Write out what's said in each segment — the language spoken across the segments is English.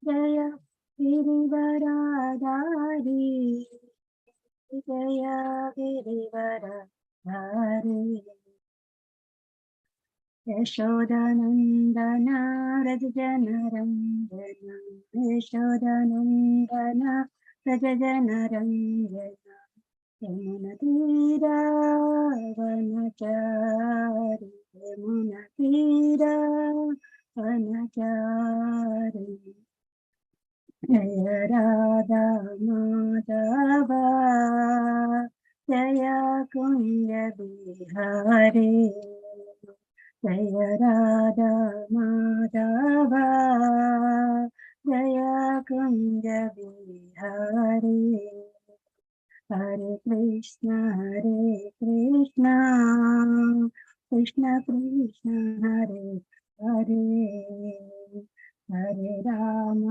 जय गिरिवरधारी जय गिरिवरधारी यशोदानन्दन व्रजजनरञ्जन यशोदानन्दन व्रजजनरञ्जन यमुनतीरावनचारि यमुनतीरावनचारि जय राधा माधव जय कुञ्ज बिहारी जय राधा माधव जय कुञ्ज बिहारी हरे कृष्ण कृष्ण कृष्ण हरे हरे हरे राम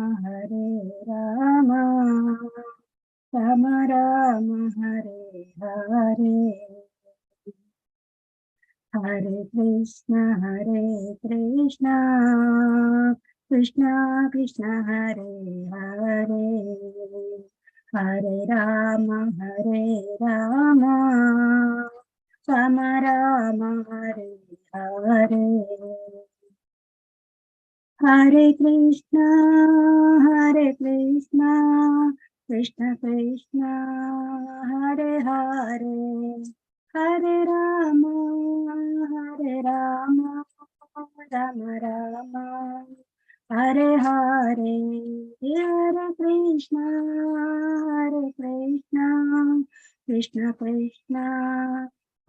राम राम हरे हरे हरे कृष्ण कृष्ण कृष्ण हरे हरे हरे राम राम हरे हरे हरे कृष्ण कृष्ण कृष्ण हरे हरे हरे राम राम राम हरे हरे हरे कृष्ण कृष्ण कृष्ण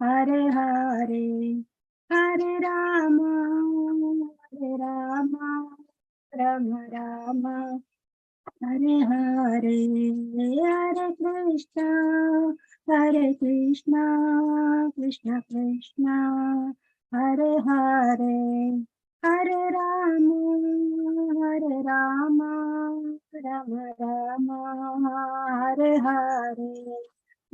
हरे हरे हरे राम राम राम हरे हरे हरे कृष्ण कृष्ण कृष्ण हरे हरे हरे राम राम राम हरे हरे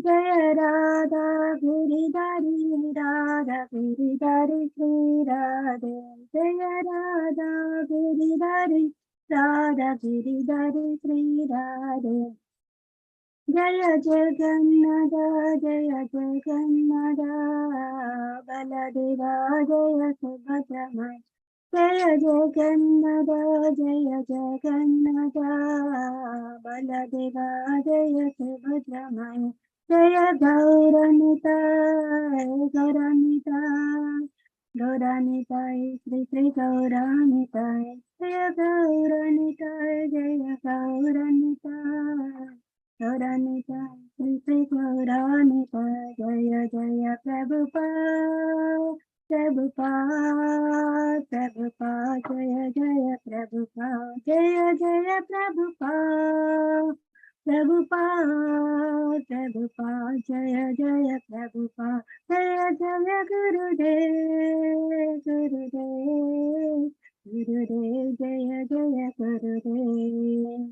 जय राधा गिरिधारी श्री राधे जय राधा गिरिधारी श्री राधे जय जगन्नाथ बलदेवा जय सुभद्रमय जय जगन्नाथ बलदेवा जय सुभद्रमय जय गौरानिताय श्री गौरानिताय जय गौरानिताय श्री गौरानिताय जय जय प्रभुपाद जय जय प्रभुपाद जय जय प्रभुपाद जय जय प्रभुपाद जय जय गुरुदेव जय जय गुरुदेव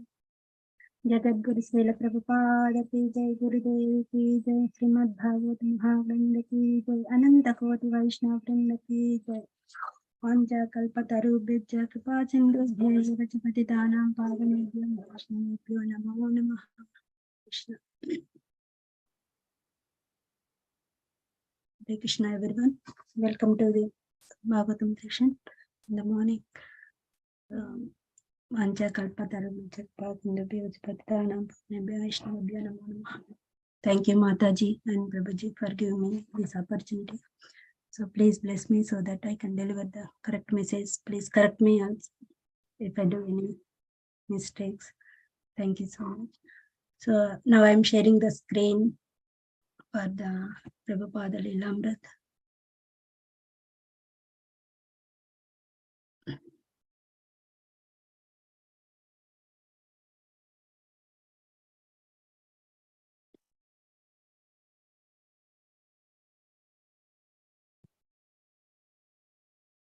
जगद्गुरु श्रील प्रभुपाद की जय गुरुदेव की जय श्रीमद् भागवत महावृंद की जय अनंत कोटि वैष्णव वृंद की जय कल्पतरुभ्यश्च कृपा सिन्धुभ्यश्च पतितानां पावनेभ्यो वैष्णवेभ्यो नमो नमः Krishna Hare Krishna everyone, welcome to the Bhagavatam session in the morning. Thank you Mataji and Prabhuji for giving me this opportunity. So please bless me so that I can deliver the correct message. Please correct me if I do any mistakes. Thank you so much. So now I am sharing the screen for the Prabhupada Lilamrit.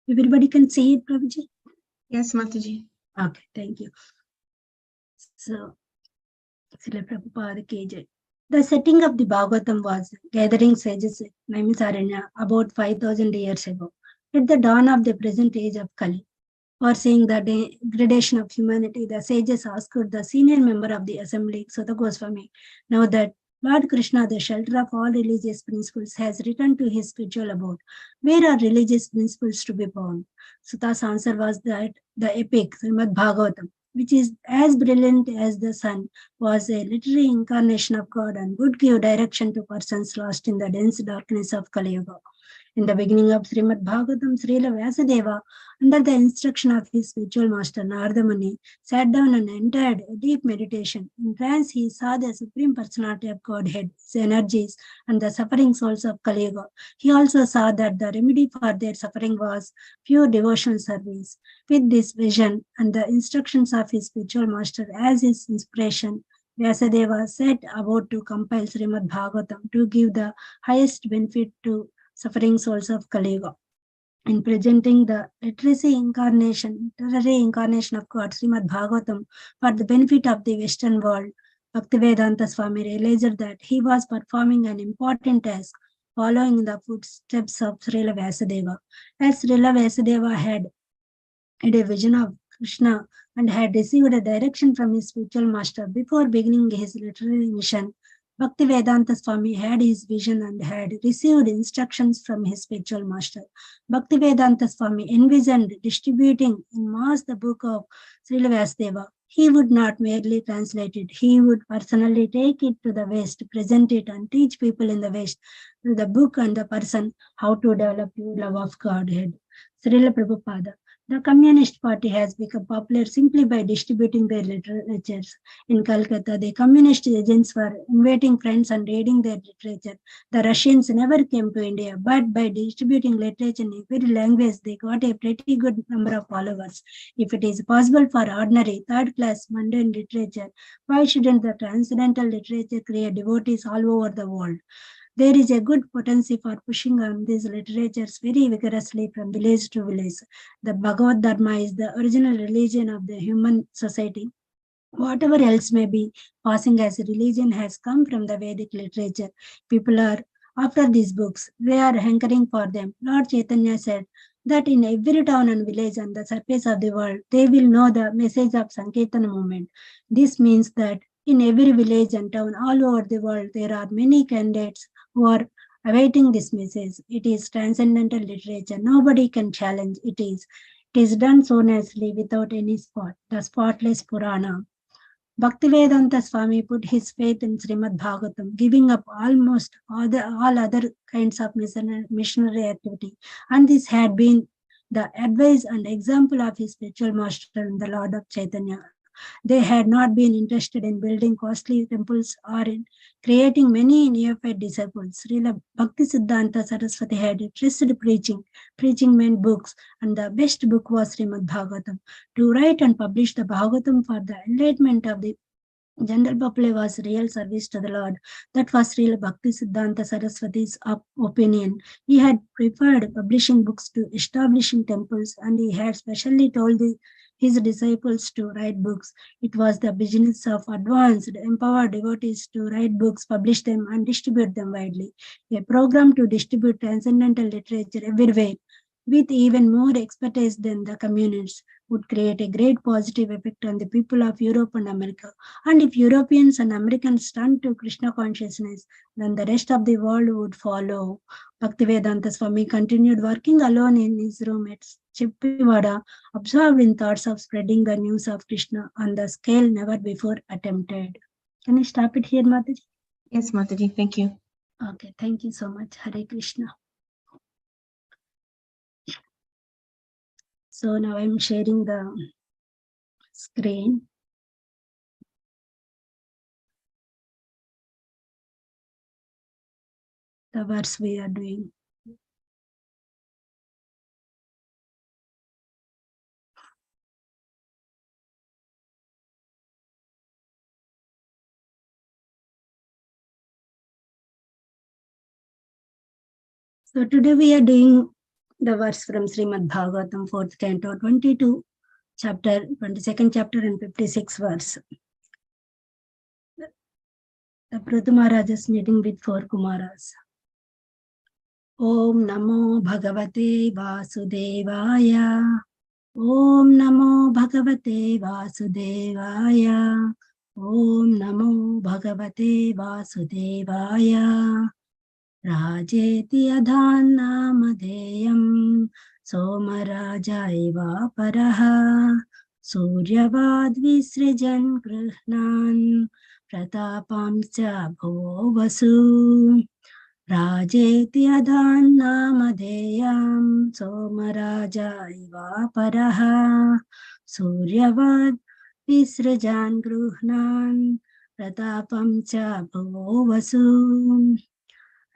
Everybody can see it, Prabhuji? Yes, Mataji. Okay, thank you. So, Srila Prabhupada Ki Jai. The setting of the Bhagavatam was gathering sages in Naimisaranya about 5,000 years ago, at the dawn of the present age of Kali. Foreseeing the degradation of humanity, the sages asked the senior member of the assembly, Sutta Goswami, now that Lord Krishna, the shelter of all religious principles, has returned to his spiritual abode. Where are religious principles to be found? Sutta's answer was that the epic, Srimad Bhagavatam, which is as brilliant as the sun, was a literary incarnation of God and would give direction to persons lost in the dense darkness of Kali Yuga. In the beginning of Srimad Bhagavatam, Srila Vyasadeva, under the instruction of his spiritual master Narada Muni, sat down and entered a deep meditation. In trance, he saw the Supreme Personality of Godhead, his energies, and the suffering souls of Kali Yuga. He also saw that the remedy for their suffering was pure devotional service. With this vision and the instructions of his spiritual master as his inspiration, Vyasadeva set about to compile Srimad Bhagavatam to give the highest benefit to suffering souls of Kali Yuga. In presenting the literary incarnation of God, Srimad Bhagavatam, for the benefit of the Western world, Bhaktivedanta Swami realized that he was performing an important task, following in the footsteps of Srila Vyasadeva. As Srila Vyasadeva had a vision of Krishna and had received a direction from his spiritual master before beginning his literary mission, Bhaktivedanta Swami had his vision and had received instructions from his spiritual master. Bhaktivedanta Swami envisioned distributing in mass the book of Srila Vyasadeva. He would not merely translate it, he would personally take it to the West, present it, and teach people in the West through the book and the person how to develop your love of Godhead. Srila Prabhupada. The Communist Party has become popular simply by distributing their literatures. In Calcutta, the communist agents were inviting friends and reading their literature. The Russians never came to India, but by distributing literature in every language, they got a pretty good number of followers. If it is possible for ordinary, third-class, mundane literature, why shouldn't the transcendental literature create devotees all over the world? There is a good potency for pushing on these literatures very vigorously from village to village. The Bhagavad Dharma is the original religion of the human society. Whatever else may be passing as a religion has come from the Vedic literature. People are after these books. They are hankering for them. Lord Chaitanya said that in every town and village on the surface of the world, they will know the message of Sankirtana movement. This means that in every village and town all over the world, there are many candidates who are awaiting this message. It is transcendental literature. Nobody can challenge it is. It is done so nicely without any spot. The spotless Purana. Bhaktivedanta Swami put his faith in Srimad Bhagavatam, giving up almost all other kinds of missionary activity. And this had been the advice and example of his spiritual master, the Lord of Chaitanya. They had not been interested in building costly temples or in creating many neophyte disciples. Srila Bhakti Siddhanta Saraswati had trusted preaching. Preaching meant books, and the best book was Srimad Bhagavatam. To write and publish the Bhagavatam for the enlightenment of the general public was real service to the Lord. That was Srila Bhakti Siddhanta Saraswati's opinion. He had preferred publishing books to establishing temples, and he had specially told his disciples to write books. It was the business of advanced, empowered devotees to write books, publish them, and distribute them widely. A program to distribute transcendental literature everywhere, with even more expertise than the communists, would create a great positive effect on the people of Europe and America. And if Europeans and Americans turn to Krishna consciousness, then the rest of the world would follow. Bhaktivedanta Swami continued working alone in his room at Chippivada, absorbed in thoughts of spreading the news of Krishna on the scale never before attempted. Can I stop it here, Mataji? Yes, Mataji, thank you. Okay, thank you so much. Hare Krishna. So now I'm sharing the screen. The verse we are doing. So today we are doing the verse from Srimad Bhagavatam, 4th canto, 22 chapter, 22nd chapter and 56 verse. The Prithu Maharaj is meeting with 4 Kumaras. Om Namo Bhagavate Vasudevaya. Om Namo Bhagavate Vasudevaya. Om Namo Bhagavate Vasudevaya. Rajeti Adhan Namadeyam Somarajaiva Paraha Suryavad Visrijan Krihnan Pratapamcha Bhuvo Vasu Rajeti Adhan Namadeyam Somarajaiva Paraha Suryavad Visrijan Krihnan Pratapamcha Bhuvo Vasu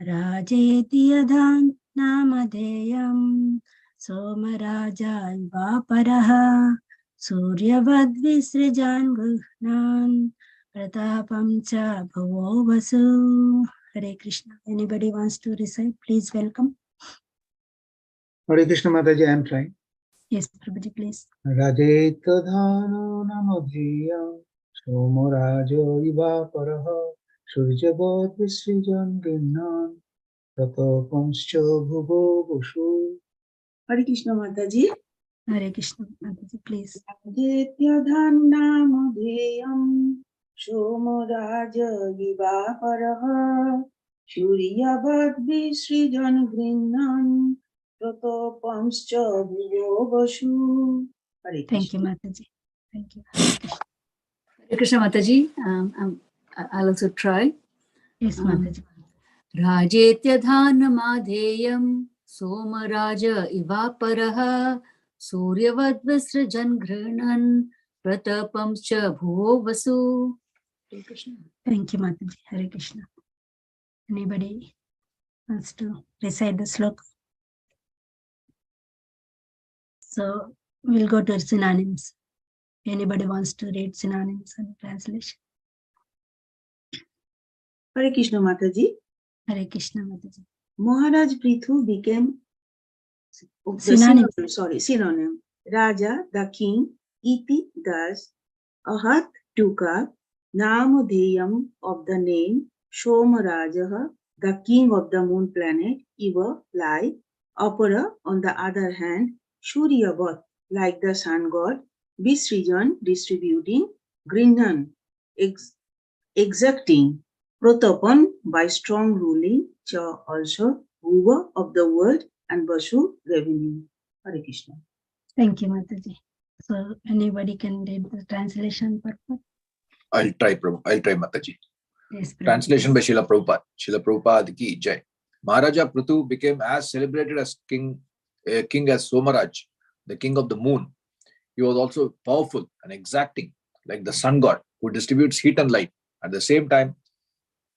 Rajeti Adhan Namadeyam Somaraja iva paraha Suryavad Visrijan Guhnan Pratapam cha bhuvo vasu. Hare Krishna. Anybody wants to recite? Please welcome. Hare Krishna Mataji, I am trying. Yes, Prabhuji, please. Rajeta dhano namadhyam somorajo iva paraha surjavat visrijan ginnan tatapamscha bhuvo vashu. Hare Krishna Mataji. Hare Krishna. Mataji, please. Rajeta dhano namadhyam somorajo iva paraha surjavat visrijan ginnan tatapamscha bhuvo vashu. Hare Thank you, Krishna. Mataji. Thank you. Hare Krishna Mataji, I'll also try. Yes, Mataji. Rajetyadhanamaadheyam Somaraja Ivaparaha Suryavadvisrajan Ghrinan Pratapamscha Bhuvo Vasu. Hare Krishna. Thank you, Mataji. Hare Krishna. Anybody wants to recite the sloka? So we'll go to synonyms. Anybody wants to read synonyms and translation? Hare Krishna Mataji. Hare Krishna, Mataji. Maharaj Prithu became Synonym. synonym. Raja, the king, iti, thus, ahat, tuka, namadheyam of the name, Somarajaha, the king of the moon planet, Iva, like, Apara, on the other hand, Suryavat, like the sun god, Visrijan, distributing, Grinnan, exacting, Protapan, by strong ruling, Cha also, Bhuva of the world, and Vasu, revenue. Hare Krishna. Thank you, Mataji. So anybody can read the translation purport? I'll try, Mataji. Yes, Translation by Srila Prabhupada. Srila Prabhupada ki jai. Maharaja Prithu became as celebrated as king as Somaraj, the king of the moon. He was also powerful and exacting, like the sun god, who distributes heat and light. At the same time,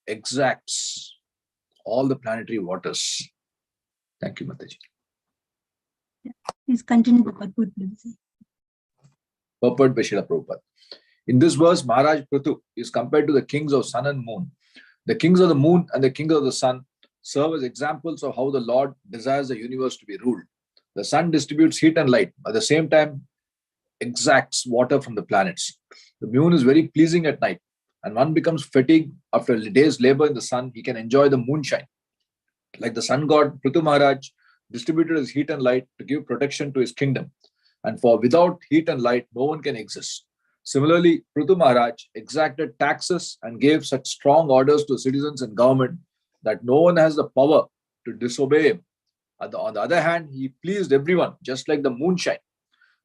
exacts all the planetary waters. Thank you, Mataji. Please continue the purport, please. Purport by Srila Prabhupada. In this verse, Maharaj Prithu is compared to the kings of sun and moon. The kings of the moon and the kings of the sun serve as examples of how the Lord desires the universe to be ruled. The sun distributes heat and light, at the same time exacts water from the planets. The moon is very pleasing at night, and one becomes fatigued after a day's labor in the sun, he can enjoy the moonshine. Like the sun god, Prithu Maharaj distributed his heat and light to give protection to his kingdom. And for without heat and light, no one can exist. Similarly, Prithu Maharaj exacted taxes and gave such strong orders to citizens and government that no one has the power to disobey him. On the other hand, he pleased everyone, just like the moonshine.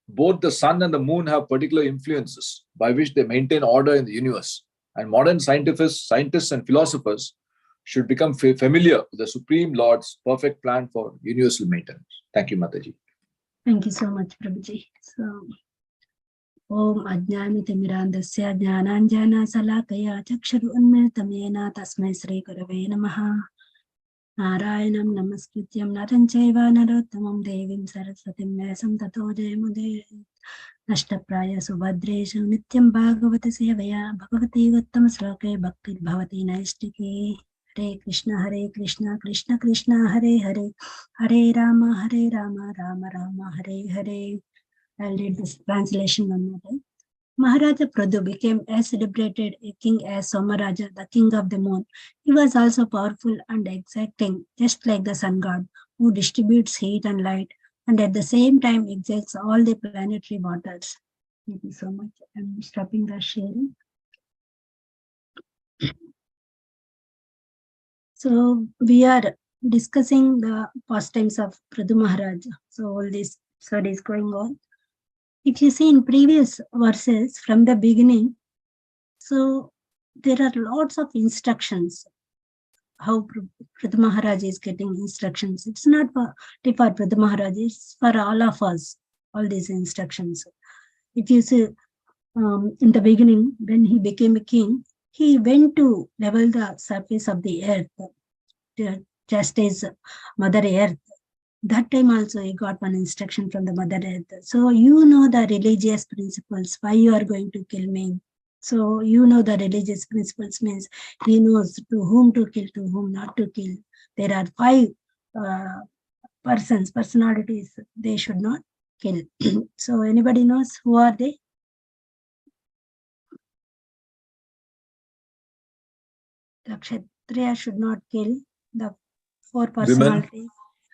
Both the sun and the moon have particular influences by which they maintain order in the universe. And modern scientists and philosophers should become familiar with the Supreme Lord's perfect plan for universal maintenance. Thank you, Mataji. Thank you so much, Prabhuji. So, Om Ajnanitimirandasya Jnananjana Salakaya Chaksharu Unmiltamena Tasmai Sri Gurave Namaha. Narayanam Namaskrityam Naranchaiva Narottamam Devim Saraswatim Vyasam Tato Jayamudaya Nashtapraya Subhadreshu Nityam Bhagavata Sevaya Bhagavati Uttama Sloke Bhakti Bhavati Naistiki. Hare Krishna, Krishna Krishna, Hare Hare, Hare Rama, Rama Rama, Hare Hare. I'll read this translation one more time. Maharaja Prithu became as celebrated a king as Somaraja, the king of the moon. He was also powerful and exacting, just like the sun god, who distributes heat and light. and at the same time exhales all the planetary waters. Thank you so much. I'm stopping the sharing. So we are discussing the pastimes of Prithu Maharaj. So all this study is going on. If you see in previous verses from the beginning, so there are lots of instructions how Prithu Maharaj is getting instructions. It's not for Prithu Maharaj, it's for all of us, all these instructions. If you see in the beginning, when he became a king, he went to level the surface of the earth, just as Mother Earth. That time also he got one instruction from the Mother Earth. So you know the religious principles, why you are going to kill me. So you know the religious principles means he knows to whom to kill, to whom not to kill. There are 5 personalities they should not kill. So anybody knows who are they? The Kshatriya should not kill the 4 personalities.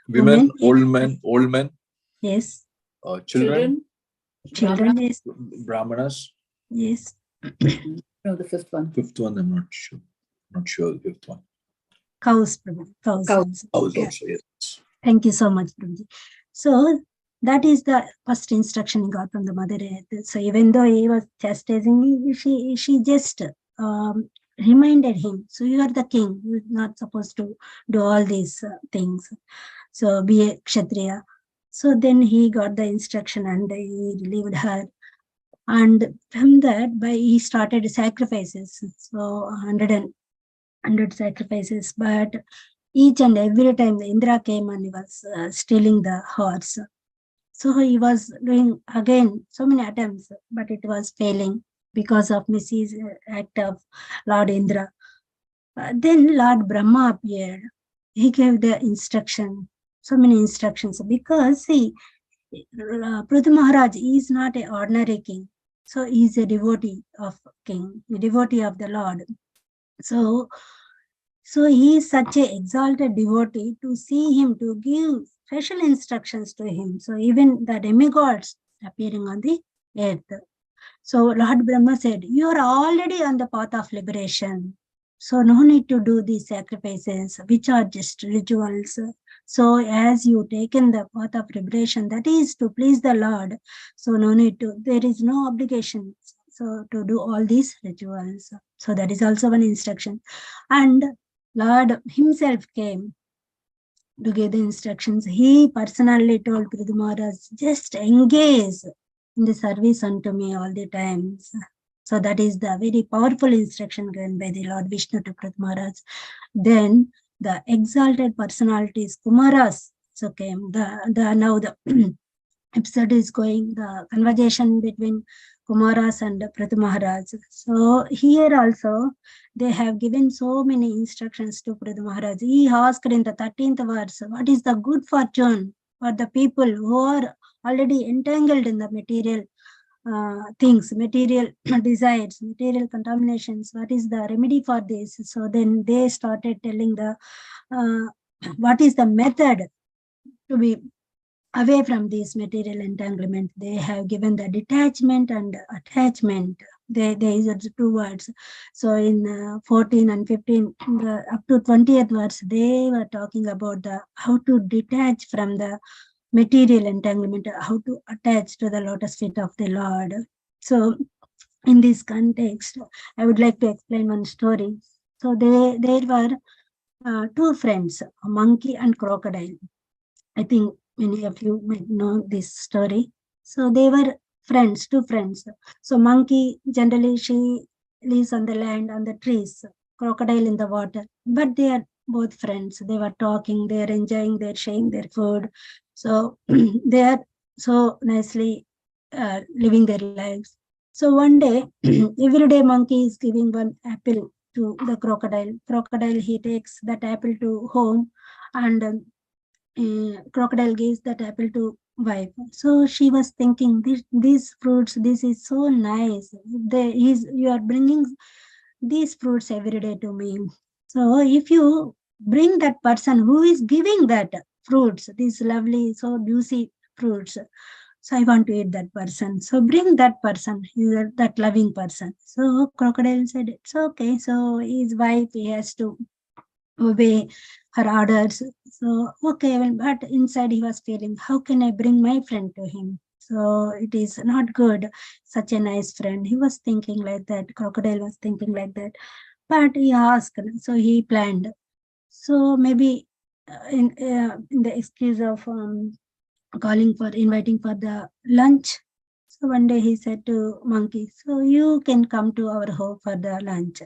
Women, Women, old men, yes. children, Children, yes. brahmanas. Yes. No, the fifth one. Fifth one, I'm not sure. Not sure the fifth one. Cows, Prabhu. Cows. Cows. Cows Yeah. also, yes. Thank you so much, Prabhuji. So that is the first instruction he got from the Mother Earth. So even though he was chastising, she just reminded him, so you are the king, you're not supposed to do all these things. So be a Kshatriya. So then he got the instruction and he relieved her. And from that, he started sacrifices. So 100 sacrifices, but each and every time the Indra came and he was stealing the horse. So he was doing again so many attempts, but it was failing because of misuse act of Lord Indra. Then Lord Brahma appeared. He gave the instruction, so many instructions, because see, Prithu Maharaj is not an ordinary king. So he is a devotee of king, a devotee of the Lord. So he is such an exalted devotee, to see him, to give special instructions to him. So even the demigods appearing on the earth. So Lord Brahma said, you are already on the path of liberation. So no need to do these sacrifices, which are just rituals. So as you taken the path of liberation, that is to please the Lord. So no need to, there is no obligation. So to do all these rituals. So that is also one instruction. And Lord himself came to give the instructions. He personally told Prithu Maharaj, just engage in the service unto me all the times. So that is the very powerful instruction given by the Lord Vishnu to Prithu Maharaj. Then the exalted personalities, Kumaras, so came. Now the episode is going, the conversation between Kumaras and Prithu Maharaj. So here also, they have given so many instructions to Prithu Maharaj. He asked in the 13th verse, what is the good fortune for the people who are already entangled in the material things, material desires, material contaminations? What is the remedy for this? So then they started telling the what is the method to be away from this material entanglement. They have given the detachment and attachment. They use 2 words. So in 14 and 15, up to 20th verse, they were talking about the how to detach from the material entanglement, how to attach to the lotus feet of the Lord. So in this context, I would like to explain one story. So there were 2 friends, a monkey and crocodile. I think many of you might know this story. So they were friends, 2 friends. So monkey, generally she lives on the land, on the trees, crocodile in the water, but they are both friends. They were talking, they are enjoying, they're sharing their food. So they are so nicely living their lives. So one day, every day monkey is giving one apple to the crocodile. Crocodile, he takes that apple to home, and crocodile gives that apple to wife. So she was thinking, these fruits, this is so nice. You are bringing these fruits every day to me. So if you bring that person who is giving that fruits, this lovely, so juicy fruits. So I want to eat that person. So bring that person, that loving person. So crocodile said, it's okay. So his wife, he has to obey her orders. So, okay, well, but inside he was feeling, how can I bring my friend to him? So it is not good, such a nice friend. He was thinking like that. Crocodile was thinking like that. But he asked, so he planned. So maybe in the excuse of inviting for the lunch. So one day he said to monkey, so you can come to our home for the lunch.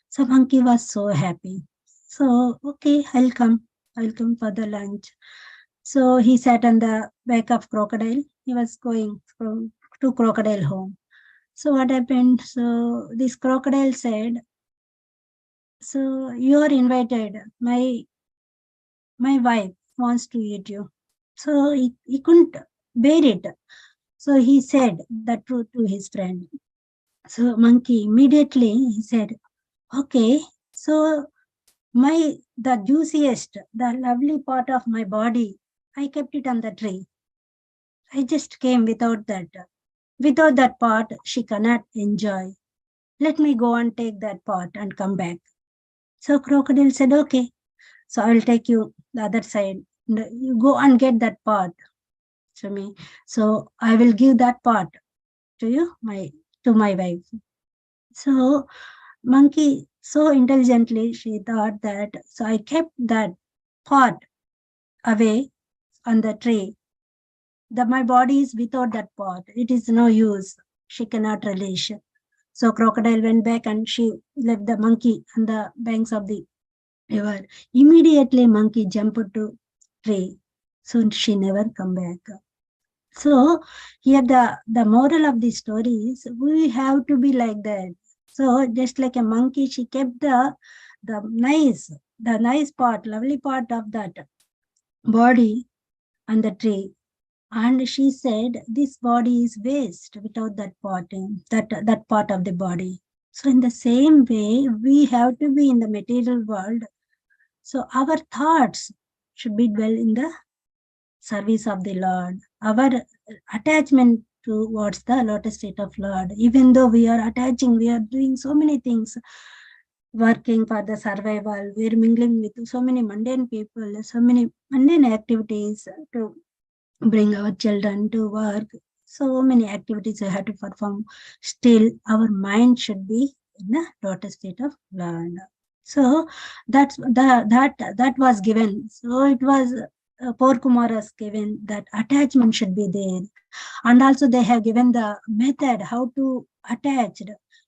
So monkey was so happy. So, okay, I'll come for the lunch. So he sat on the back of crocodile. He was going to crocodile home. So what happened? So this crocodile said, so you are invited. My wife wants to eat you. So he couldn't bear it. So he said the truth to his friend. So monkey immediately he said, okay, so the juiciest, the lovely part of my body, I kept it on the tree. I just came without that. Without that part, she cannot enjoy. Let me go and take that part and come back. So crocodile said, okay. So I will take you the other side. You go and get that part to me. So I will give that part to you, to my wife. So monkey so intelligently she thought that, so I kept that part away on the tree. My body is without that part. It is no use. She cannot relish. So crocodile went back and she left the monkey on the banks of the river. Immediately monkey jumped to tree. So she never come back. So here the moral of the story is we have to be like that. So just like a monkey, she kept the nice part, lovely part of that body on the tree. And she said, this body is waste without that part that part of the body. So in the same way, we have to be in the material world. So our thoughts should be dwell in the service of the Lord. Our attachment towards the lotus feet of Lord. Even though we are attaching, we are doing so many things, working for the survival. We are mingling with so many mundane people, so many mundane activities to bring our children to work. So many activities we have to perform. Still, our mind should be in the lotus feet of Lord. So that was given. So it was Poor Kumar has given that attachment should be there, and also they have given the method how to attach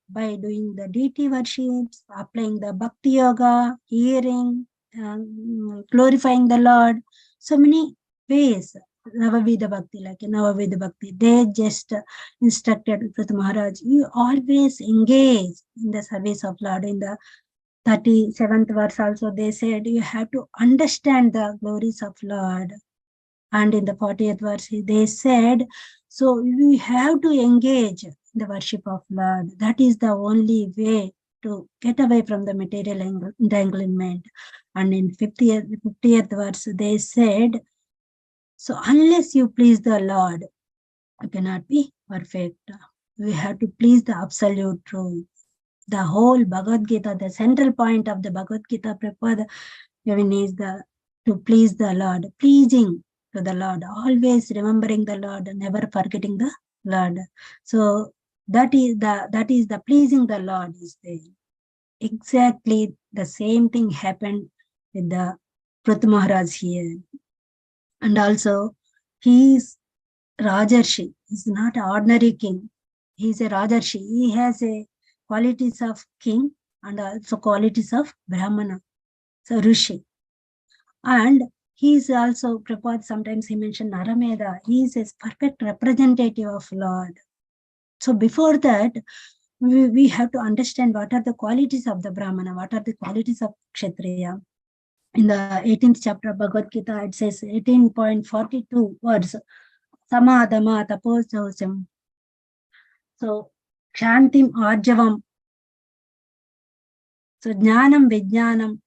by doing the deity worships, applying the bhakti yoga, hearing, glorifying the Lord. So many ways. Navavidha Bhakti, like Navavidha Bhakti, they just instructed with Maharaj, you always engage in the service of Lord. In the 37th verse also, they said, you have to understand the glories of Lord. And in the 40th verse, they said, so you have to engage in the worship of Lord. That is the only way to get away from the material entanglement. And in 50th verse, they said, so unless you please the Lord, you cannot be perfect. We have to please the absolute truth. The whole Bhagavad Gita, the central point of the Bhagavad Gita, Prabhupada given is to please the Lord, pleasing to the Lord, always remembering the Lord, never forgetting the Lord. So that is the pleasing the Lord is there. Exactly the same thing happened with the Prithu Maharaj here. And also, he is Rajarshi. He's not an ordinary king. He's a Rajarshi. He has a qualities of king and also qualities of Brahmana. So Rishi. And he is also prepared. Sometimes he mentioned Narameda. He is a perfect representative of Lord. So before that, we have to understand what are the qualities of the Brahmana, what are the qualities of Kshatriya. In the 18th chapter of Bhagavad Gita, it says 18.42 words. Samadama taposam. So Kshantim Arjavam. So Jnanam Vijnanam.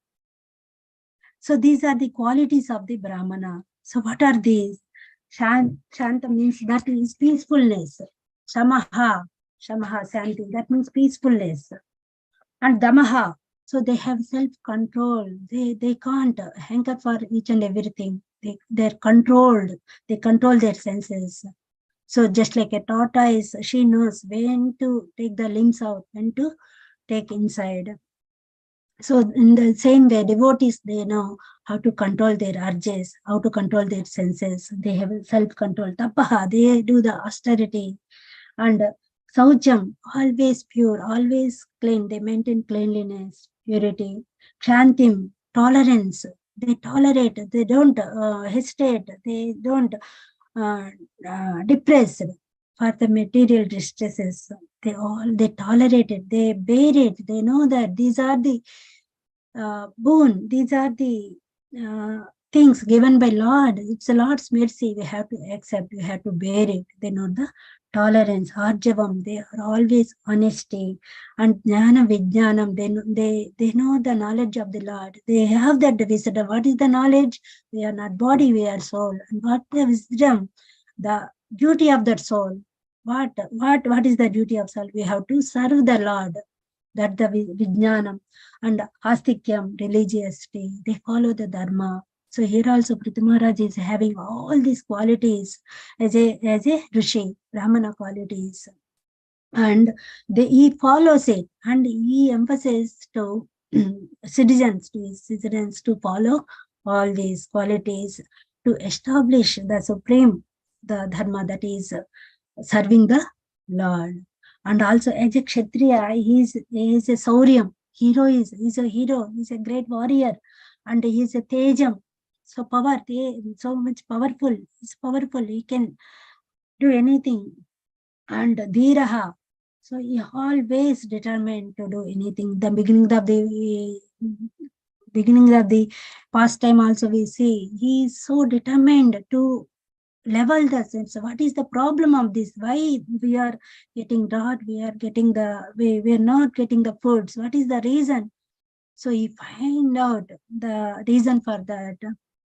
So these are the qualities of the Brahmana. So what are these? Shanta means that is peacefulness. Shamaha, Shanti, that means peacefulness. And Damaha, so they have self-control. They can't hanker for each and everything. They're controlled. They control their senses. So just like a tortoise, she knows when to take the limbs out, when to take inside. So in the same way, devotees, they know how to control their urges, how to control their senses. They have self-control. Tapaha, they do the austerity. And Saucham, always pure, always clean. They maintain cleanliness, purity. Kshantim, tolerance. They tolerate. They don't hesitate. They don't depress for the material distresses. They tolerate it. They bear it. They know that these are the boon. These are the things given by Lord. It's the Lord's mercy. We have to accept. We have to bear it. They know the tolerance, arjavam. They are always honesty. And jnana vijnanam. They know the knowledge of the Lord. They have that wisdom. What is the knowledge? We are not body, we are soul. And what the wisdom? The duty of that soul. What is the duty of soul? We have to serve the Lord. That the vijnanam. And astikyam, religiosity. They follow the dharma. So here also Prithu Maharaj is having all these qualities as a rishi, Brahmana qualities. And he follows it, and he emphasizes to citizens to follow all these qualities to establish the supreme, the dharma, that is serving the Lord. And also as a Kshatriya, he is a Sauryam. He's a hero, he's a great warrior, and he is a Tejam. So so much powerful. He's powerful. He can do anything. And Dhiraha. So he always determined to do anything. The beginning of the pastime also we see he is so determined to level the sense. What is the problem of this? Why we are getting drought? We are not getting the foods. What is the reason? So he find out the reason for that.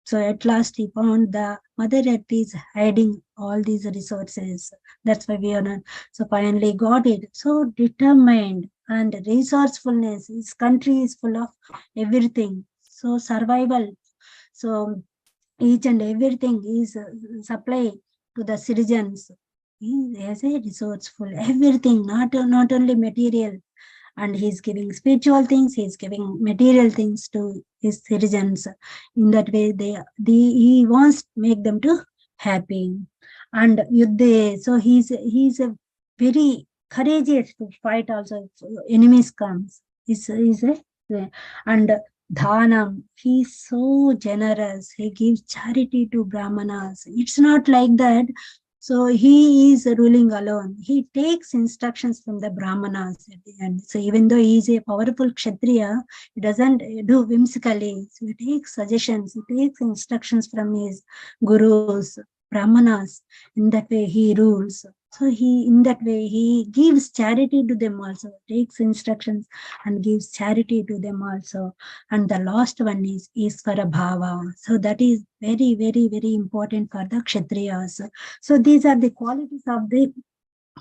So at last he found the Mother Earth is hiding all these resources. That's why we are not. So finally got it. So determined and resourcefulness. His country is full of everything. So survival. So each and everything is supplied to the citizens. He has a resourceful everything, not only material. And he's giving spiritual things, he's giving material things to his citizens. In that way, he wants to make them to happy. And so he's a very courageous to fight also if enemies comes. And Dhanam, he's so generous. He gives charity to Brahmanas. It's not like that. So he is ruling alone. He takes instructions from the Brahmanas at the end. So even though he is a powerful Kshatriya, he doesn't do whimsically. So he takes suggestions, he takes instructions from his gurus, Brahmanas. In that way he rules. So in that way he gives charity to them also, takes instructions and gives charity to them also. And the last one is Isvara Bhava. So that is very, very, very important for the Kshatriyas. So these are the qualities of the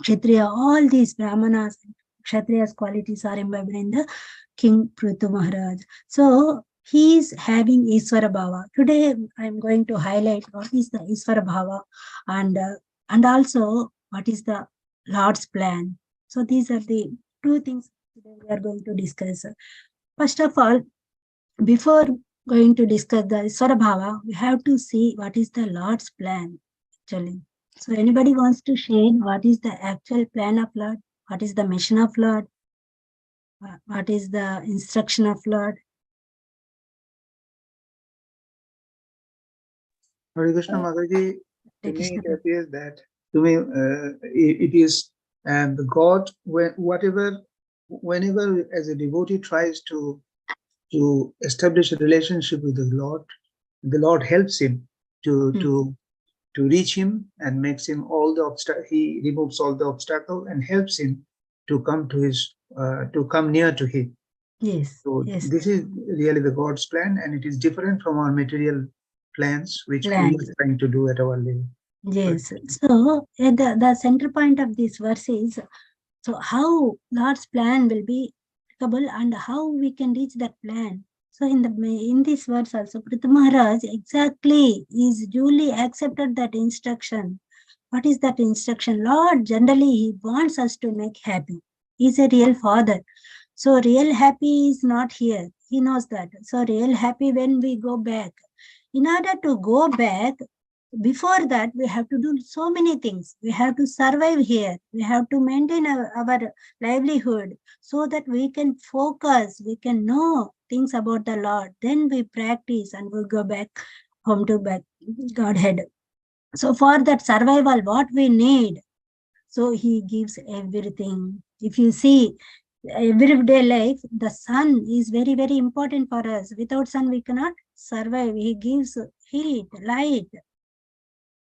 Kshatriya. All these Brahmanas, Kshatriyas qualities are imbibed in the King Prithu Maharaj. So he is having Isvara Bhava. Today I am going to highlight what is the Isvara Bhava and also what is the Lord's plan. So these are the two things today we are going to discuss. First of all, before going to discuss the Isvara Bhava, we have to see what is the Lord's plan actually. So anybody wants to share what is the actual plan of Lord? What is the mission of Lord? What is the instruction of Lord? Hare Krishna Mataji, to me Krishna. it appears that it is the God, whenever as a devotee tries to establish a relationship with the Lord helps him to reach him and makes him he removes all the obstacle and helps him to come to his to come near to him. Yes. So yes. this is really the God's plan, and it is different from our material plans which we Plans. are trying to do at our level. Yes. So the center point of this verse is, so how Lord's plan will be applicable and how we can reach that plan. So in this verse also, Prithu Maharaj exactly is duly accepted that instruction. What is that instruction? Lord generally he wants us to make happy. He's a real father. So real happy is not here. He knows that. So real happy when we go back. In order to go back, before that, we have to do so many things. We have to survive here. We have to maintain our livelihood so that we can focus, we can know things about the Lord. Then we practice and we'll go back home to back Godhead. So for that survival, what we need, so he gives everything. If you see everyday life, the sun is very, very important for us. Without sun, we cannot survive. He gives heat, light.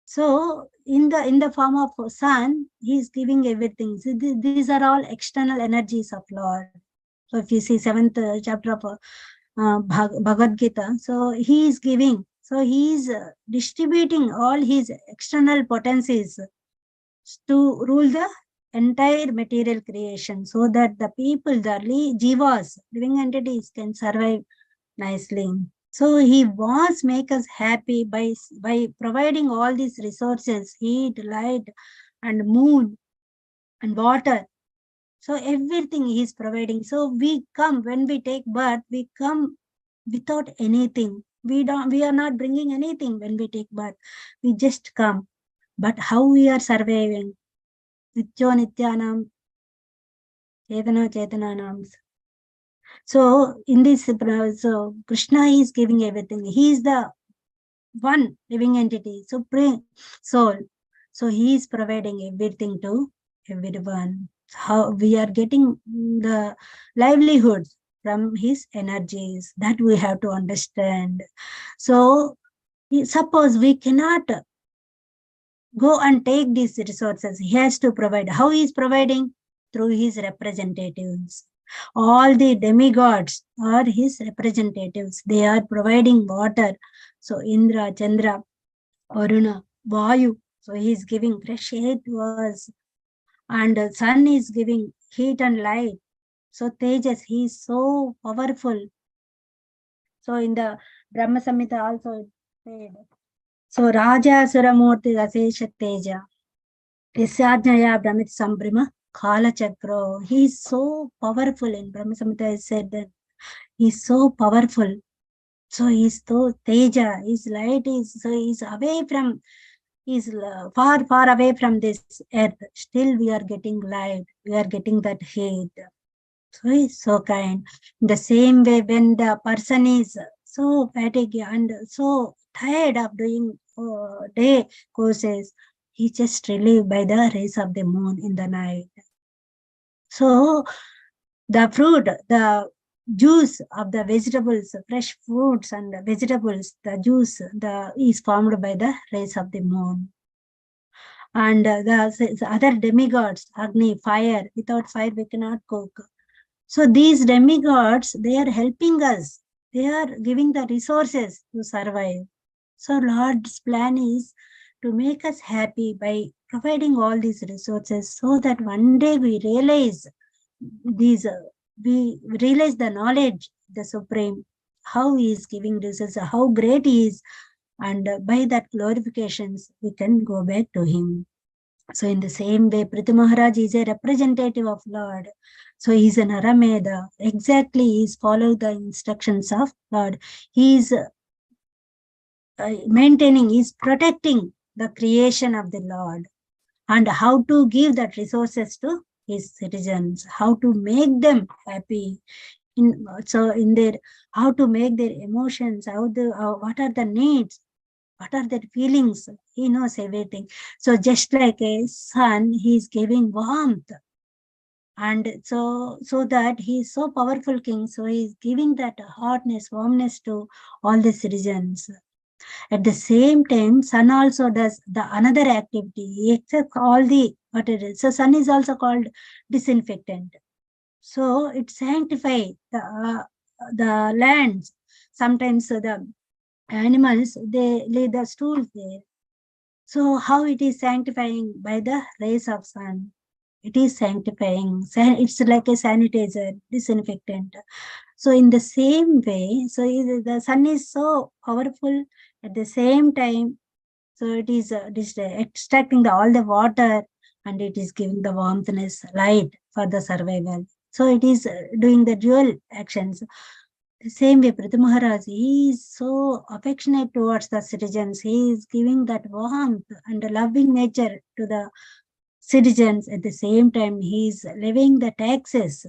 So in the form of sun, he is giving everything. So these are all external energies of Lord. So if you see seventh chapter of Bhagavad Gita, so he is giving. So he is distributing all his external potencies to rule the entire material creation, so that the people, the jivas, living entities, can survive nicely. So he wants to make us happy by providing all these resources, heat, light, and moon, and water. So everything he is providing. So we come, when we take birth, we come without anything. We are not bringing anything when we take birth. We just come. But how we are surviving? Nityo Nityanam, Chetana Chetananam. So in this, so Krishna is giving everything. He is the one living entity, supreme soul. So he is providing everything to everyone. How we are getting the livelihood from his energies, that we have to understand. So suppose we cannot go and take these resources, he has to provide. How he is providing? Through his representatives. All the demigods are his representatives. They are providing water. So Indra, Chandra, Varuna, Vayu. So he is giving fresh air to us. And the sun is giving heat and light. So Tejas, he is so powerful. So in the Brahma Samhita also said, so Raja Suramurti Rasesha Teja, Yasyajnaya Brahmit Sambrima Kala Chakra. He is so powerful. In Brahma Samhita I said that he is so powerful. So he is so Teja, his light is, so he is away from, is far, far away from this earth. Still we are getting light, we are getting that heat. So he is so kind. In the same way, when the person is so fatigued and so tired of doing day courses, he just relieved by the rays of the moon in the night. So the fruit, the juice of the vegetables, fresh fruits and vegetables, the juice is formed by the rays of the moon. And the other demigods, Agni, fire, without fire we cannot cook. So these demigods, they are helping us. They are giving the resources to survive. So Lord's plan is to make us happy by providing all these resources, so that one day we realize these, we realize the knowledge, the Supreme, how he is giving resources, how great he is. And by that glorifications, we can go back to him. So in the same way, Prithu Maharaj is a representative of Lord. So he is an Arameda. Exactly, he is following the instructions of Lord. He is maintaining, he is protecting the creation of the Lord, and how to give that resources to his citizens, how to make them happy. In their, how to make their emotions, what are the needs, what are their feelings, he knows everything. So just like a sun, he is giving warmth, and so that he is so powerful king, so he is giving that hotness, warmness to all the citizens. At the same time, sun also does the another activity. He accepts all the what it is. So sun is also called disinfectant. So it sanctifies the lands. Sometimes the animals, they lay the stools there. So how it is sanctifying? By the rays of sun. It is sanctifying. It's like a sanitizer, disinfectant. So in the same way, so the sun is so powerful at the same time. So it is extracting all the water, and it is giving the warmthness, light for the survival. So it is doing the dual actions. The same way, Prithu Maharaj, he is so affectionate towards the citizens. He is giving that warmth and a loving nature to the citizens. At the same time, he is levying the taxes,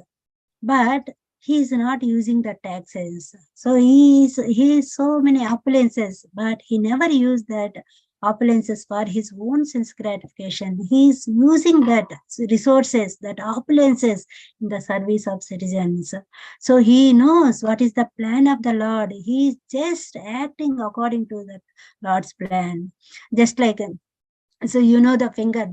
but he is not using the taxes. So he is so many opulences, but he never used that opulences for his own sense gratification. He is using that resources, that opulences in the service of citizens. So he knows what is the plan of the Lord. He is just acting according to the Lord's plan. Just like, so the finger,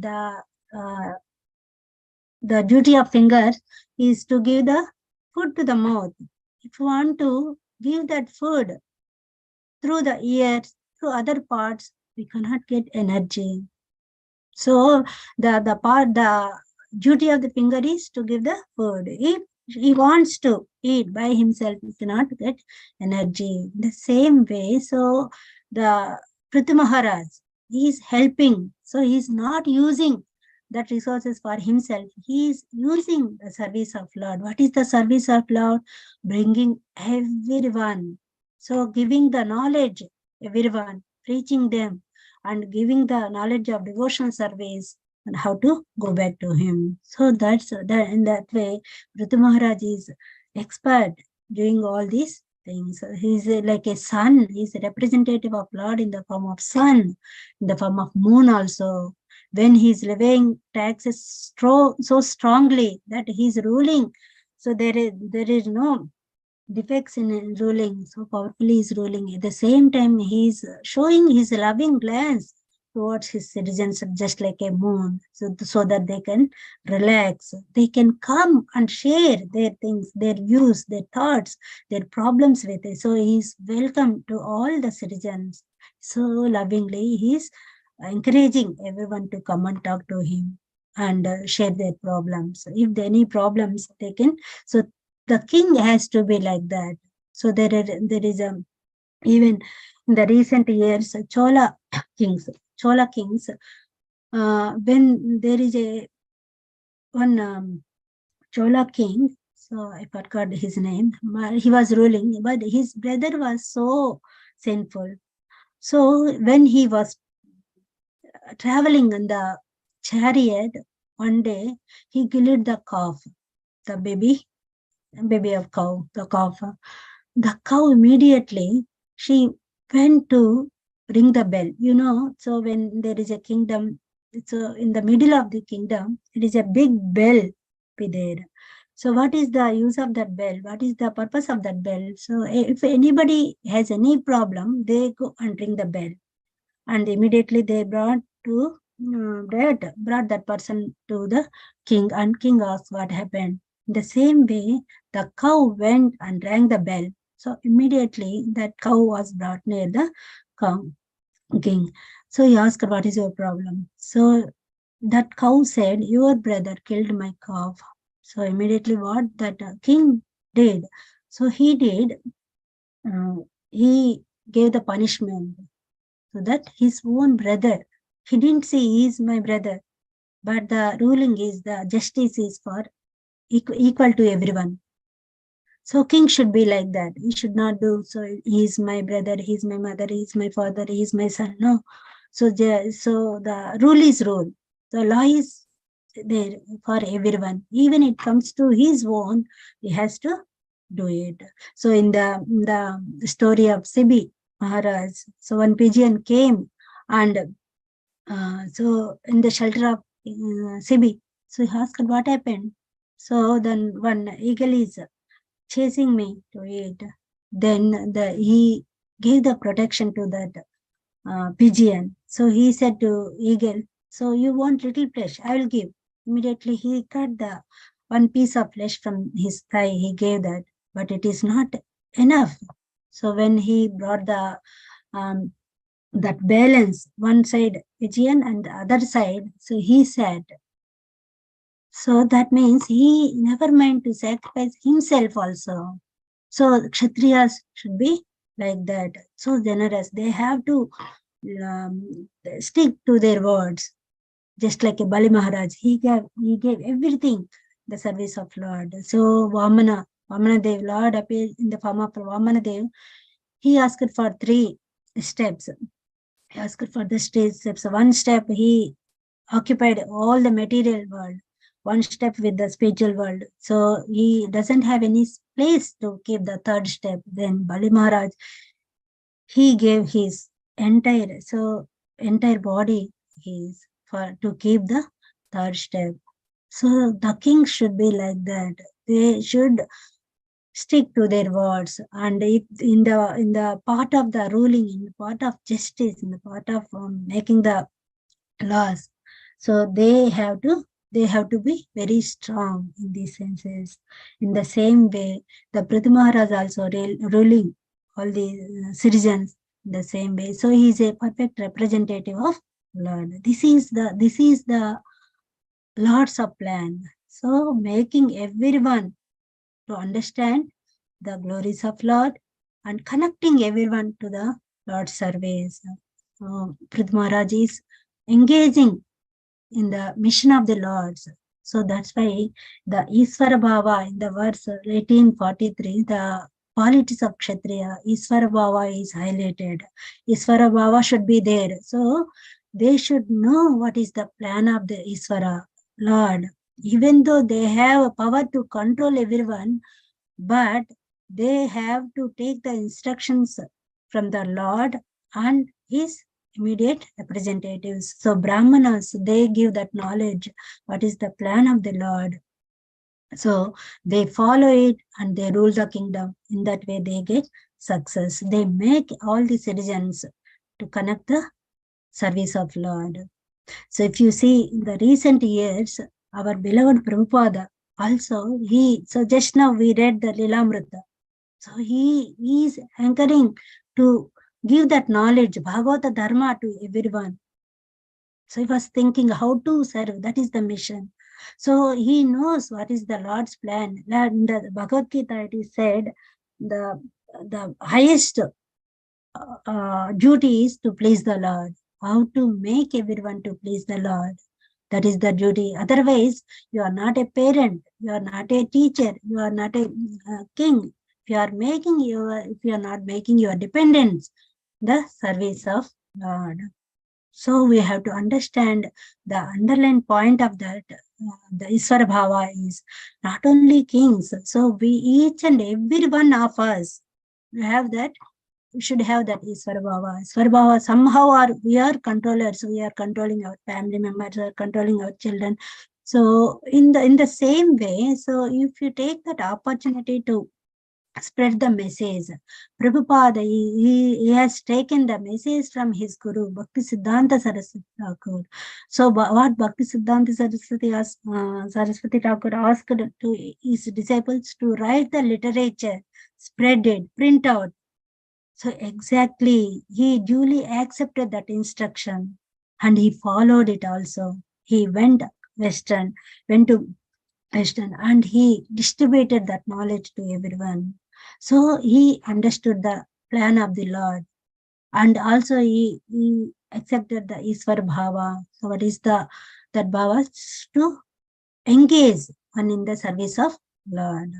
the duty of finger is to give the food to the mouth. If you want to give that food through the ears, through other parts, we cannot get energy. So the duty of the finger is to give the food. If he wants to eat by himself, he cannot get energy. The same way, so the Prithu Maharaj, he is helping. So he is not using that resources for himself. He is using the service of Lord. What is the service of Lord? Bringing everyone. So giving the knowledge, everyone, preaching them, and giving the knowledge of devotional service and how to go back to him. So that's that. In that way, Prithu Maharaj is expert doing all these things. He's like a sun. He's a representative of Lord in the form of sun, in the form of moon also. When he's levying taxes so strongly that he's ruling, so there is no defects in ruling, so powerfully is ruling. At the same time, he is showing his loving glance towards his citizens, just like a moon, so that they can relax. They can come and share their things, their views, their thoughts, their problems with it. So he is welcome to all the citizens. So lovingly, he is encouraging everyone to come and talk to him and share their problems. If there are any problems, they can. So the king has to be like that. So there is even in the recent years, Chola kings, when there is one Chola king, so I forgot his name, he was ruling, but his brother was so sinful. So when he was traveling in the chariot, one day he killed the calf, the baby of cow, the calf. The cow immediately, she went to ring the bell. So when there is a kingdom, so in the middle of the kingdom, it is a big bell be there. So what is the use of that bell? What is the purpose of that bell? So if anybody has any problem, they go and ring the bell. And immediately they brought that person to the king, and king asked what happened. In the same way, the cow went and rang the bell. So immediately that cow was brought near the king. So he asked, what is your problem? So that cow said, your brother killed my calf. So immediately what that king did, so he gave the punishment, so that his own brother, he didn't say he is my brother, but the ruling is, the justice is for equal to everyone. So king should be like that. He should not do, so he is my brother, he is my mother, he is my father, he is my son. No. So the rule is rule. The law is there for everyone. Even it comes to his own, he has to do it. So in the story of Sibi Maharaj, so one pigeon came and so in the shelter of Sibi, so he asked what happened. So then one eagle is chasing me to eat. Then he gave the protection to that pigeon. So he said to eagle, so you want little flesh, I will give. Immediately he cut the one piece of flesh from his thigh, he gave that, but it is not enough. So when he brought the that balance, one side Vijayan and the other side. So he said, so that means he never meant to sacrifice himself also. So Kshatriyas should be like that, so generous. They have to stick to their words. Just like a Bali Maharaj, he gave everything, the service of Lord. So Vamana Dev, Lord appeared in the form of Vamana Dev. He asked for 3 steps. He asked for the steps. One step, he occupied all the material world. One step with the spiritual world. So he doesn't have any place to keep the 3rd step. Then Bali Maharaj, he gave his entire body his for to keep the 3rd step. So the king should be like that. They should stick to their words, and if in the part of the ruling, in the part of justice, in the part of making the laws, so they have to be very strong in these senses. In the same way, the Prithu Maharaj also ruling all the citizens in the same way. So he is a perfect representative of Lord. This is the Lord's of plan. So making everyone to understand the glories of Lord and connecting everyone to the Lord's service. Prithu Maharaj is engaging in the mission of the Lord's. So that's why the Isvara Bhava in the verse 1843, the qualities of Kshatriya, Isvara Bhava is highlighted. Isvara Bhava should be there. So they should know what is the plan of the Isvara, Lord. Even though they have power to control everyone, but they have to take the instructions from the Lord and his immediate representatives. So Brahmanas, they give that knowledge, what is the plan of the Lord. So they follow it and they rule the kingdom. In that way they get success. They make all the citizens to connect the service of Lord. So if you see in the recent years, our beloved Prabhupada also, so just now we read the Lilamrita. So he is anchoring to give that knowledge, Bhagavata Dharma, to everyone. So he was thinking how to serve, that is the mission. So he knows what is the Lord's plan. In the Bhagavad Gita, it is said, the highest duty is to please the Lord. How to make everyone to please the Lord. That is the duty. Otherwise, you are not a parent, you are not a teacher, you are not a king. If you are not making your dependents the service of Lord. So we have to understand the underlying point of that. The Isvara Bhava is not only kings. So we, each and every one of us, we should have that Isvara Bhava. Isvara Bhava, somehow we are controllers. We are controlling our family members, we are controlling our children. So in the same way, so if you take that opportunity to spread the message, Prabhupada, he has taken the message from his guru, Bhakti Siddhanta Saraswati Thakur. So what Bhakti Siddhanta Saraswati Thakur asked to his disciples to write the literature, spread it, print out. So exactly, he duly accepted that instruction and he followed it also. He went to Western, and he distributed that knowledge to everyone. So he understood the plan of the Lord, and also he accepted the Isvara Bhava. So what is that Bhava? To engage and in the service of Lord.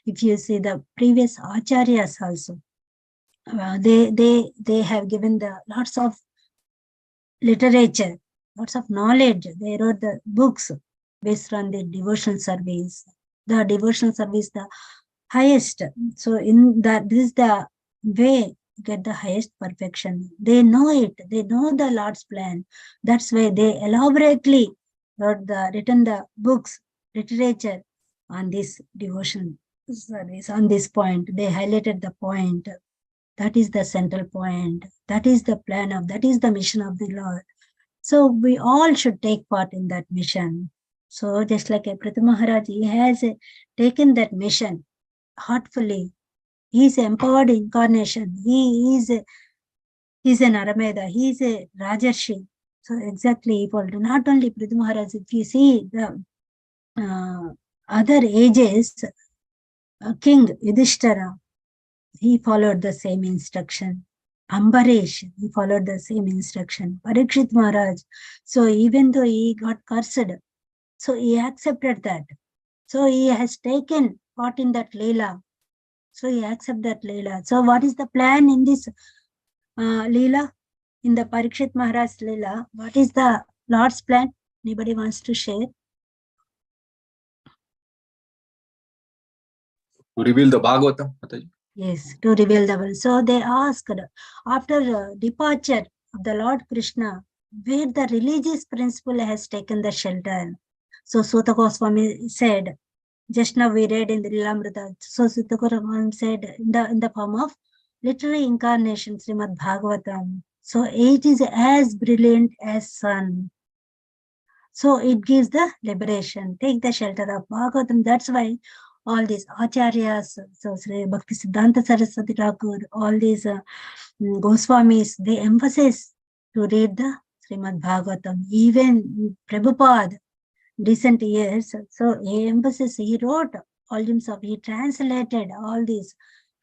If you see the previous acharyas also, they have given the lots of literature, lots of knowledge. They wrote the books based on the devotional service. The devotional service, the highest. So in that, this is the way to get the highest perfection. They know it. They know the Lord's plan. That's why they elaborately written the books, literature on this devotion service. On this point, they highlighted the point. That is the central point. That is the plan of, that is the mission of the Lord. So we all should take part in that mission. So just like Prithu Maharaj, he has taken that mission heartfully. He is empowered incarnation. He is He's an Arameda, he's a Rajarshi. So exactly he followed. Not only Prithu Maharaj, if you see the other ages, King Yudhishthira, he followed the same instruction. Ambarish, he followed the same instruction. Parikshit Maharaj, so even though he got cursed, so he accepted that. So he has taken part in that Leela. So he accepted that Leela. So what is the plan in this Leela? In the Parikshit Maharaj Leela, what is the Lord's plan? Anybody wants to share? To reveal the Bhagavatam, Mataji. Yes, to reveal the world. So they asked, after the departure of the Lord Krishna, where the religious principle has taken the shelter. So Sutta Goswami said, just now we read in the Lilamrita. So Sutta Goswami said, in the form of literary incarnation, Srimad Bhagavatam. So it is as brilliant as sun. So it gives the liberation. Take the shelter of Bhagavatam. That's why all these acharyas, so Sri Bhakti Siddhanta Saraswati Thakur, all these Goswamis, they emphasize to read the Srimad Bhagavatam. Even Prabhupada, recent years, so he emphasizes, he wrote volumes of, he translated all these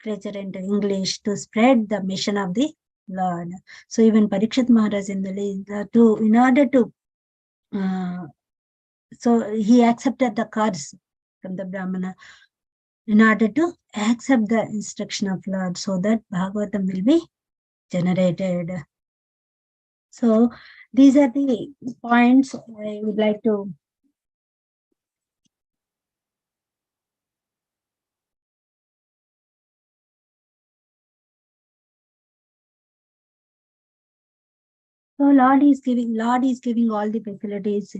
literature into English to spread the mission of the Lord. So even Parikshit Maharaj in in order to so he accepted the curse from the Brahmana in order to accept the instruction of Lord, so that Bhagavatam will be generated. So these are the points I would like to. So Lord is giving all the facilities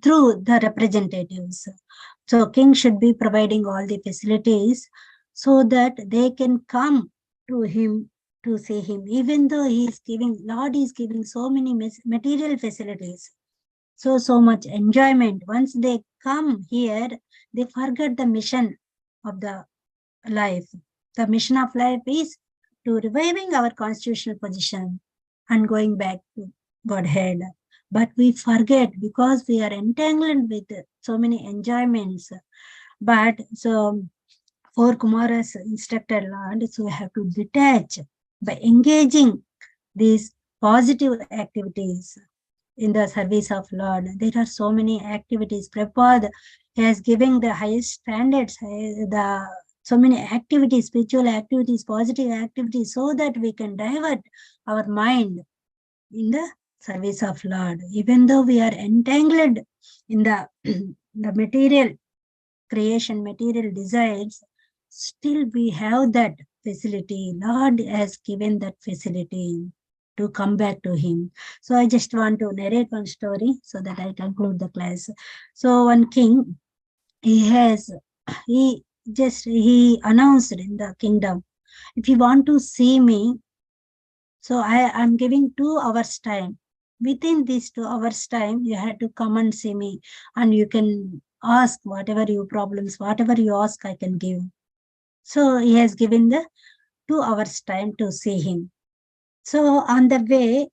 through the representatives. So king should be providing all the facilities so that they can come to him to see him, even though Lord is giving so many material facilities, so much enjoyment. Once they come here, they forget the mission of the life. The mission of life is to reviving our constitutional position and going back to Godhead. But we forget because we are entangled with so many enjoyments. But so for Kumara's instructed Lord, so we have to detach by engaging these positive activities in the service of Lord. There are so many activities. Prabhupada has given the highest standards, so many activities, spiritual activities, positive activities, so that we can divert our mind in the service of Lord. Even though we are entangled in the material creation, material desires, still we have that facility. Lord has given that facility to come back to him. So I just want to narrate one story so that I conclude the class. So one king, he announced in the kingdom, if you want to see me, so I'm giving 2 hours time. Within these 2 hours time, you have to come and see me, and you can ask whatever your problems, whatever you ask, I can give. So he has given the 2 hours time to see him. So on the way,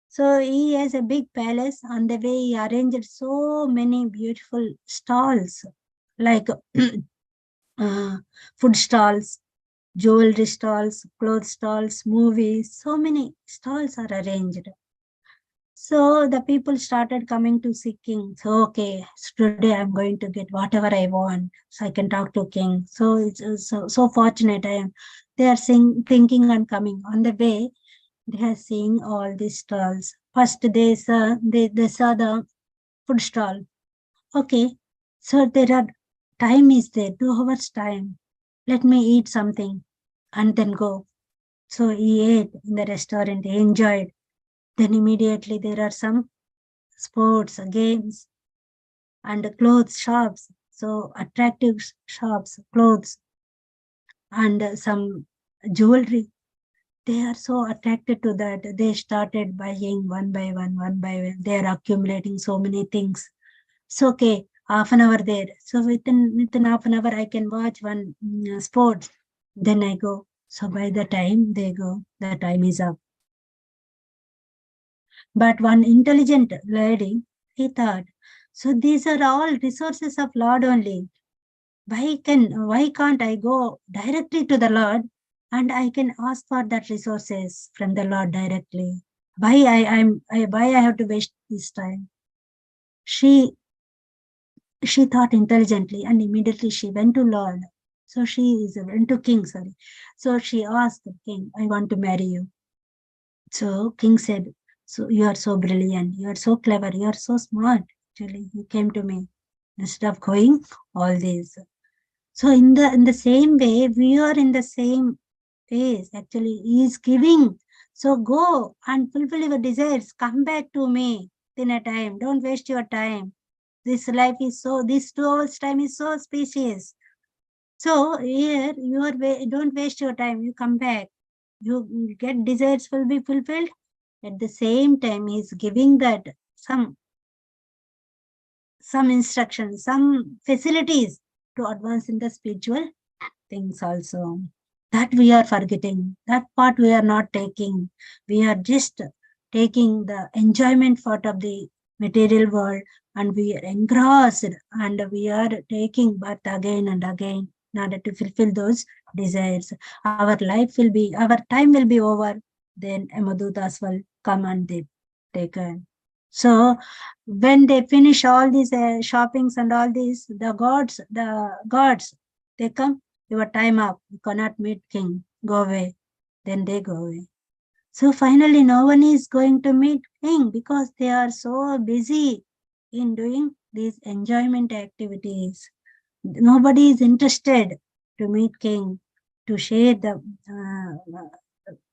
so he has a big palace. On the way, he arranged so many beautiful stalls, like food stalls, jewelry stalls, clothes stalls, movies. So many stalls are arranged. So the people started coming to see king. So okay, today I'm going to get whatever I want, so I can talk to king. So it's so fortunate I am. They are thinking and coming. On the way, they are seeing all these stalls. First they saw the food stall. Okay, so time is there, 2 hours time. Let me eat something and then go. So he ate in the restaurant, he enjoyed. Then immediately there are some sports, games, and clothes shops. So attractive shops, clothes, and some jewelry. They are so attracted to that. They started buying one by one. They are accumulating so many things. So okay, half an hour there. So within half an hour, I can watch one sport. Then I go. So by the time they go, the time is up. But one intelligent lady, he thought, so these are all resources of Lord only. Why can't I go directly to the Lord and I can ask for that resources from the Lord directly? Why I have to waste this time? She thought intelligently and immediately she went to Lord. So went to King, sorry. So she asked the king, I want to marry you. So King said, so you are so brilliant, you are so clever, you are so smart. Actually, you came to me instead of going all these. So in the same way, we are in the same phase. Actually, he is giving. So go and fulfill your desires. Come back to me in a time. Don't waste your time. This 2 hours time is so precious. So here don't waste your time. You come back. You get desires will be fulfilled. At the same time, he's giving that some instructions, some facilities to advance in the spiritual things also. That we are forgetting. That part we are not taking. We are just taking the enjoyment part of the material world and we are engrossed and we are taking birth again and again in order to fulfill those desires. Our time will be over. Then Amadutas will come and they take her. So when they finish all these shoppings and all these, the gods, they come, your time up, you cannot meet king, go away. Then they go away. So finally, no one is going to meet king because they are so busy in doing these enjoyment activities. Nobody is interested to meet king, to share the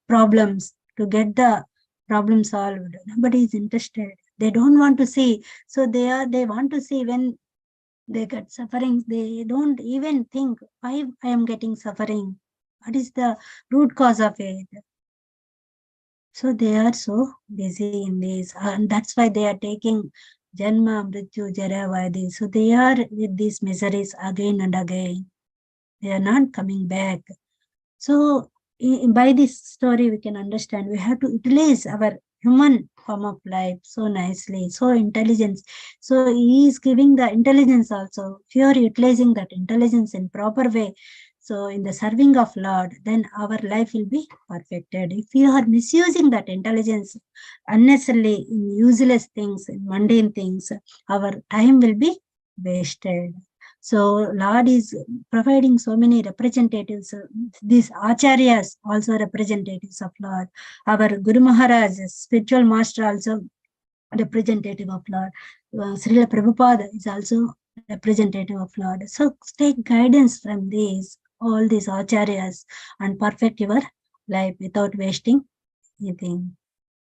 problems, to get the problem solved. Nobody is interested. They don't want to see. So they want to see when they get suffering. They don't even think why I am getting suffering. What is the root cause of it? So they are so busy in this, and that's why they are taking Janma, Mrityu, Jara, Vadi. So they are with these miseries again and again. They are not coming back. So by this story, we can understand we have to utilize our human form of life so nicely, so intelligence. So he is giving the intelligence also. If you are utilizing that intelligence in proper way, so in the serving of Lord, then our life will be perfected. If you are misusing that intelligence unnecessarily in useless things, in mundane things, our time will be wasted. So Lord is providing so many representatives. These acharyas also representatives of Lord. Our Guru Maharaj, spiritual master, also representative of Lord. Srila Prabhupada is also representative of Lord. So take guidance from all these acharyas and perfect your life without wasting anything.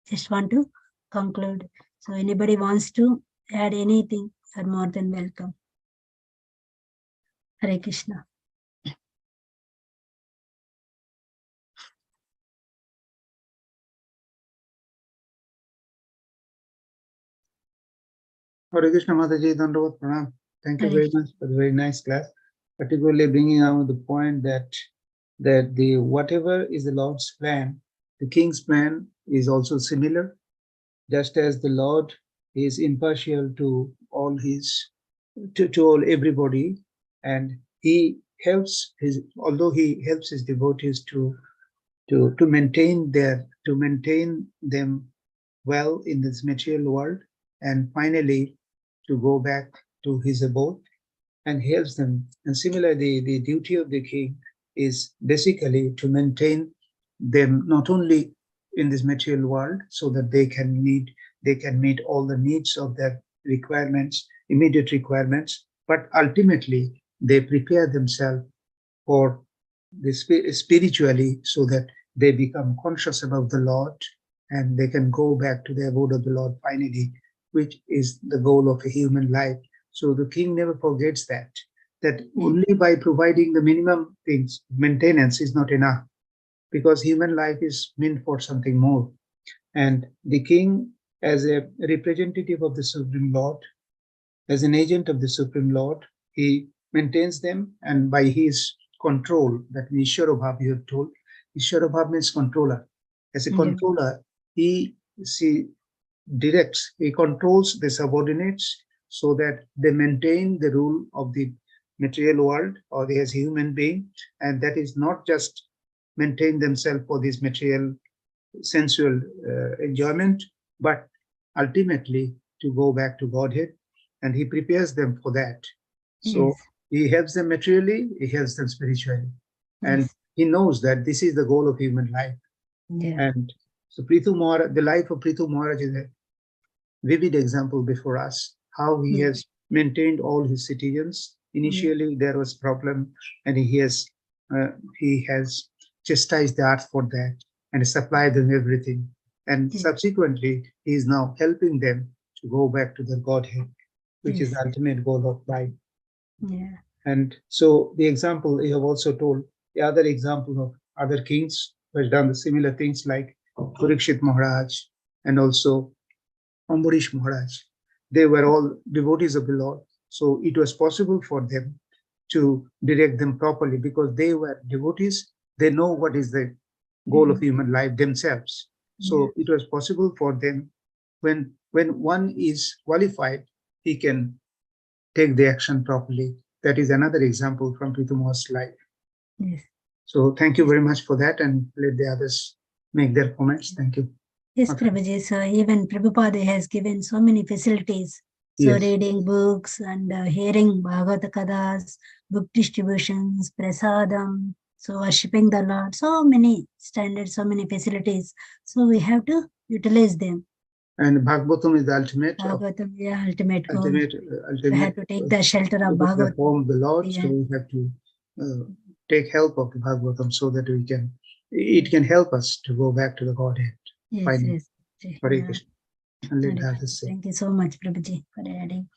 Just want to conclude. So anybody wants to add anything, are more than welcome. Hare Krishna. Hare Krishna Mataji, Dandavat Pranam. Thank you Hare very much for the very nice class, particularly bringing out the point that the whatever is the Lord's plan, the King's plan is also similar. Just as the Lord is impartial to all to everybody, and he helps although he helps his devotees to maintain them well in this material world, and finally to go back to his abode, and helps them. And similarly, the duty of the king is basically to maintain them not only in this material world, so that they can meet all the needs of their requirements, immediate requirements, but ultimately they prepare themselves for spiritually, so that they become conscious about the Lord and they can go back to the abode of the Lord finally, which is the goal of a human life. So the king never forgets that only by providing the minimum things, maintenance is not enough, because human life is meant for something more. And the king, as a representative of the Supreme Lord, as an agent of the Supreme Lord, he maintains them, and by his control, that Nishwara Bhav you have told, Ishwarabhav means controller. As a Yeah. controller, he directs, he controls the subordinates so that they maintain the rule of the material world or as human being, and that is not just maintain themselves for this material sensual enjoyment, but ultimately to go back to Godhead, and he prepares them for that. So Yes. he helps them materially, he helps them spiritually, and Yes. he knows that this is the goal of human life. Yeah. And so Prithu Maharaj, the life of Prithu Maharaj is a vivid example before us, how he Yeah. has maintained all his citizens. Initially, there was problem, and he has chastised the earth for that and supplied them everything. And Yeah. subsequently, he is now helping them to go back to the Godhead, which is Yes. the ultimate goal of life. Yeah. And so the example you have also told, the other example of other kings who has done the similar things like Parikshit Maharaj and also Ambarish Maharaj. They were all devotees of the Lord. So it was possible for them to direct them properly because they were devotees. They know what is the goal of human life themselves. So it was possible for them when one is qualified, he can take the action properly. That is another example from Prithuma's life. Yes. So thank you very much for that, and let the others make their comments. Thank you. Yes, Okay. Prabhuji. So even Prabhupada has given so many facilities. So Yes. reading books and hearing Bhagavata Kathas, book distributions, prasadam, so worshipping the Lord, so many standards, so many facilities. So we have to utilize them. And Bhagavatam is the ultimate Bhagavatam, yeah, ultimate goal. ultimate We have to take the shelter of the Bhagavatam. form of the Lord. Yeah. So we have to take help of the Bhagavatam so that it can help us to go back to the Godhead. Yes, Finally. yes. Hare Yeah. Krishna. And let Hare others say. Thank you so much, Prabhuji, for adding.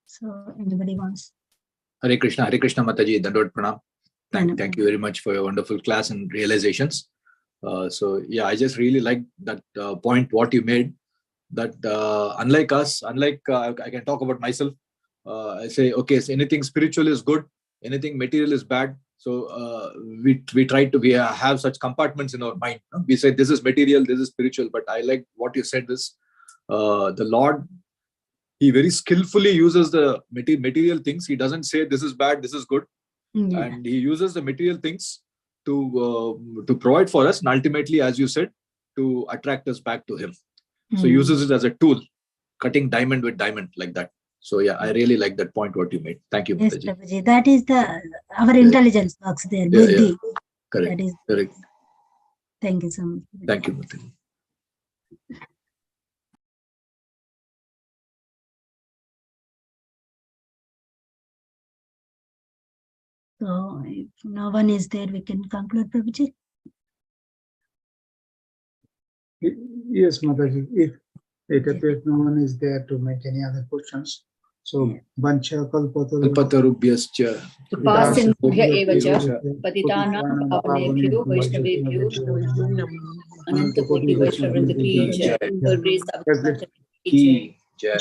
So anybody wants? Hare Krishna Mataji, Dandot Pranam. Pranam. Thank you very much for your wonderful class and realizations. So yeah, I just really like that point what you made, that unlike us, I can talk about myself. I say, okay, so anything spiritual is good, anything material is bad. So we try to have such compartments in our mind. We say this is material, this is spiritual. But I like what you said. This the Lord, he very skillfully uses the material things. He doesn't say this is bad, this is good. Yeah. And he uses the material things to provide for us, and ultimately, as you said, to attract us back to him. So he uses it as a tool, cutting diamond with diamond, like that. So yeah, I really like that point what you made. Thank you, Yes, Mataji. Prabhuji. That is our intelligence works there. Yeah, Buddhi. Correct. That is. Correct. Thank you so much. Thank you, Mataji. So if no one is there, we can conclude, Prabhuji. Yes, Mataji. If it Yes. appears no one is there to make any other questions. So Yeah. Vancha Kalpatarubhyascha. Upasinbhya eva cha, patitanam pavanebhyo vaishnavebhyo anantakoti vaishnavrinda ki jai. Lord Grace Savitri ki jai.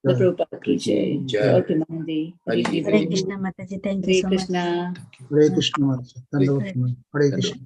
The Prabhupada ki jai. Jai. Okay, Mahandi. Hare Krishna, Mataji. Thank you Hare so much. Krishna. Hare Krishna. Hare Krishna.